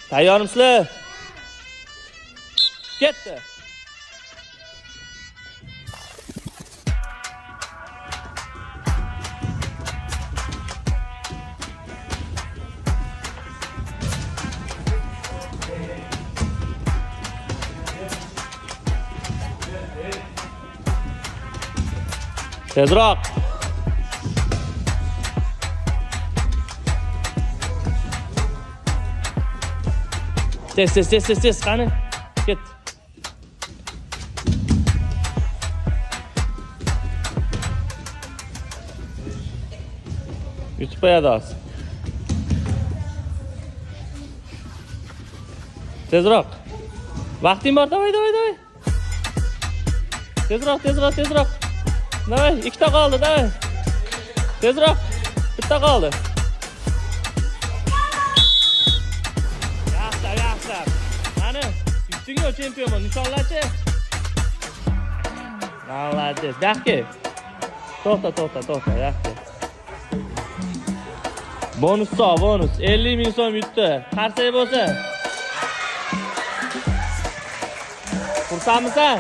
Tayyormisizlar? Ketdi. Tezroq. Tez, qani. Ket. Yutib qo'yadi hozir. Tezroq. Vaqting bor, davay. Tezroq. Davay, ikkita qoldi, davay. Tezroq. Bitta qoldi. Yaxshi. Qani, yutdingmi chempion, nishonlachi. Молодец. Dahki. To'xta, yaxshi. Bonus 50 ming so'm yutdi. Qarsak bo'lsa. Xursandmisan?